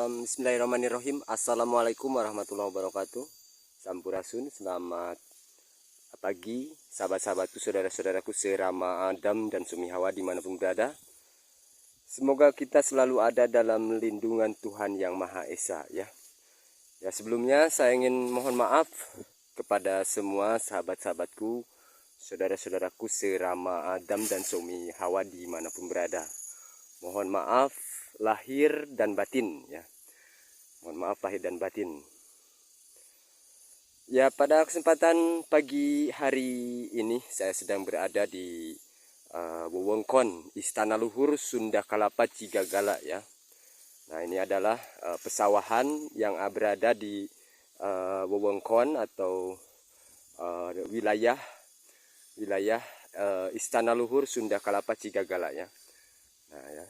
Bismillahirrahmanirrahim. Assalamualaikum warahmatullahi wabarakatuh. Sampurasun, selamat pagi sahabat-sahabatku, saudara-saudaraku serama Adam dan Sumi Hawa dimanapun berada. Semoga kita selalu ada dalam lindungan Tuhan Yang Maha Esa ya. Ya, sebelumnya saya ingin mohon maaf kepada semua sahabat-sahabatku, saudara-saudaraku serama Adam dan Sumi Hawa dimanapun berada. Mohon maaf lahir dan batin ya. Mohon maaf lahir dan batin. Ya, pada kesempatan pagi hari ini saya sedang berada di wewengkon Istana Luhur Sunda Kelapa Cigagala ya. Nah, ini adalah pesawahan yang berada di wewengkon atau wilayah Istana Luhur Sunda Kelapa Cigagala ya. Nah ya,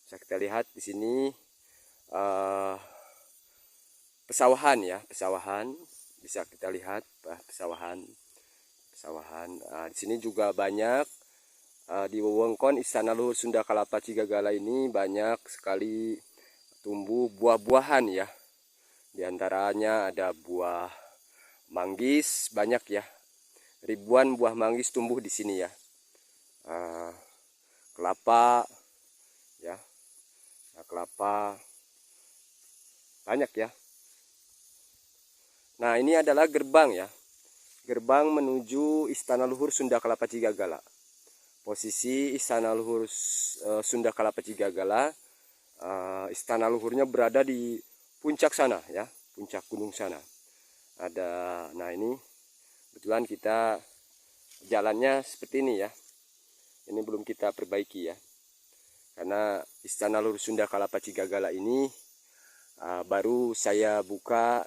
bisa kita lihat di sini pesawahan ya, pesawahan bisa kita lihat pesawahan. Di sini juga banyak di wewengkon Istana Luhur Sunda Kelapa Cigagala ini banyak sekali tumbuh buah-buahan ya. Di antaranya ada buah manggis banyak ya, ribuan buah manggis tumbuh di sini ya. Kelapa ya, kelapa banyak ya. Nah, ini adalah gerbang ya, gerbang menuju Istana Luhur Sunda Kelapa Cigagala. Posisi Istana Luhur Sunda Kelapa Cigagala, Istana Luhurnya berada di puncak sana ya, puncak gunung sana. Nah ini kebetulan kita jalannya seperti ini ya. Ini belum kita perbaiki ya, karena Istana Luhur Sunda Kelapa Cigagala ini baru saya buka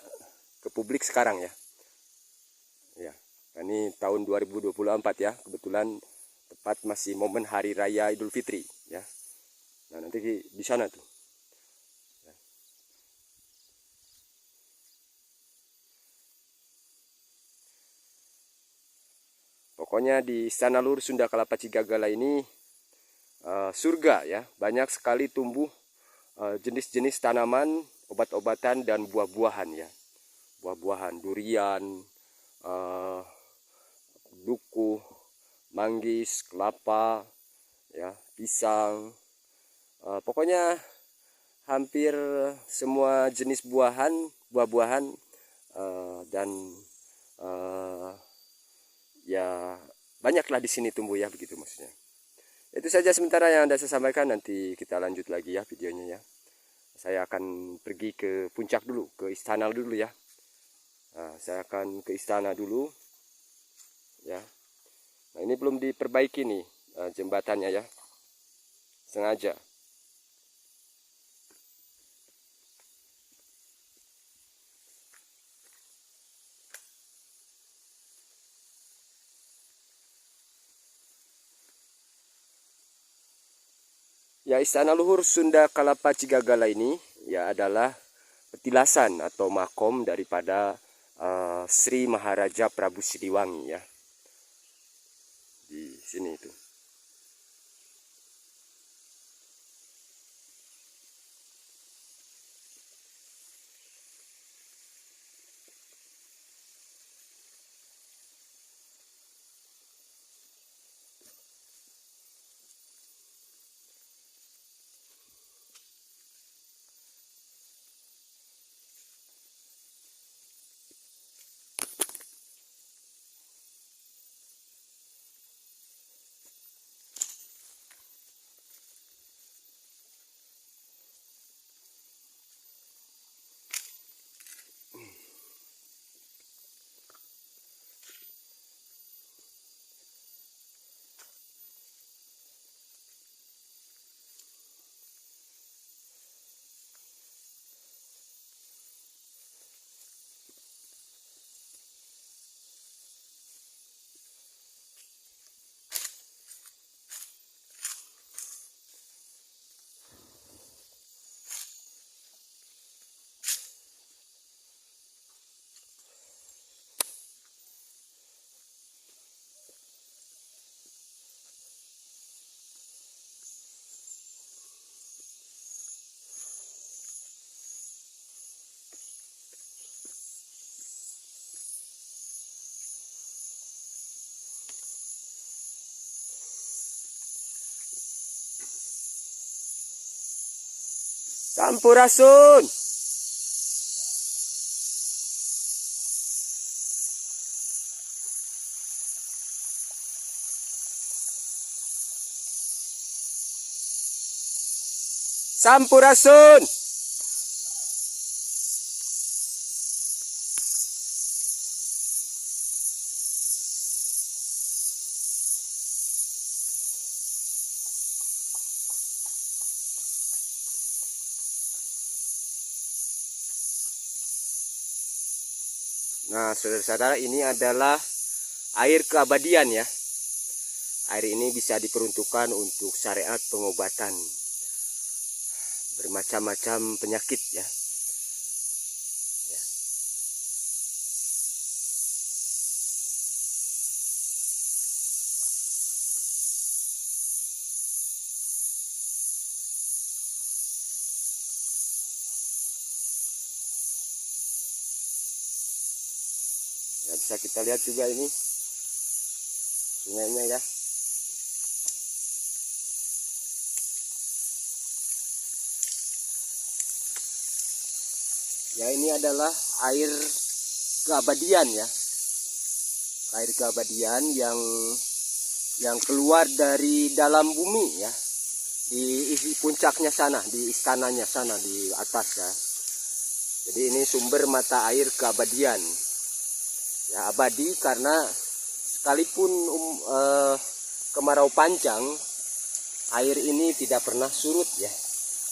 ke publik sekarang ya. Ya, ini tahun 2024 ya, kebetulan tepat masih momen Hari Raya Idul Fitri ya. Nah, nanti di sana tuh. Ya. Pokoknya di Istana Luhur Sunda Kelapa Cigagala ini surga ya, banyak sekali tumbuh jenis-jenis tanaman, obat-obatan dan buah-buahan ya. Buah-buahan durian, duku, manggis, kelapa ya, pisang, pokoknya hampir semua jenis buah-buahan dan ya banyaklah di sini tumbuh ya, begitu maksudnya. Itu saja sementara yang saya sampaikan, nanti kita lanjut lagi ya videonya ya. Saya akan pergi ke puncak dulu, ke istana dulu ya. Nah, saya akan ke istana dulu ya. Nah, ini belum diperbaiki nih jembatannya ya, sengaja. Ya, Istana Luhur Sunda Kelapa Cigagala ini ya adalah petilasan atau makom daripada Sri Maharaja Prabu Siliwangi ya. Di sini itu. Sampurasun. Sampurasun. Nah, saudara-saudara, ini adalah air keabadian ya. Air ini bisa diperuntukkan untuk syariat pengobatan bermacam-macam penyakit ya. Ya, bisa kita lihat juga ini sungainya ya. Ya, ini adalah air keabadian ya. Air keabadian yang keluar dari dalam bumi ya. Di puncaknya sana, di istananya sana di atas ya. Jadi ini sumber mata air keabadian. Ya, abadi karena sekalipun kemarau panjang, air ini tidak pernah surut ya,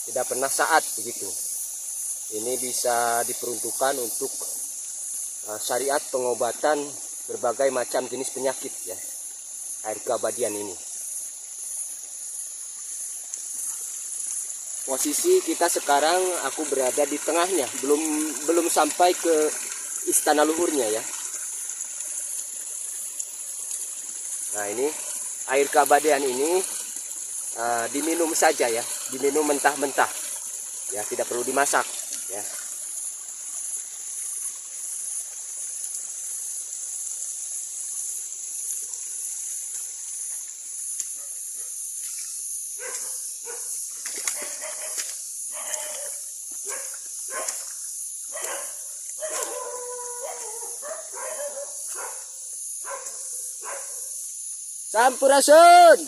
tidak pernah saat begitu. Ini bisa diperuntukkan untuk syariat pengobatan berbagai macam jenis penyakit ya, air keabadian ini. Posisi kita sekarang, aku berada di tengahnya, belum sampai ke istana luhurnya ya. Nah, ini air keabadian ini diminum saja ya, diminum mentah-mentah ya, tidak perlu dimasak ya. Sampurasun.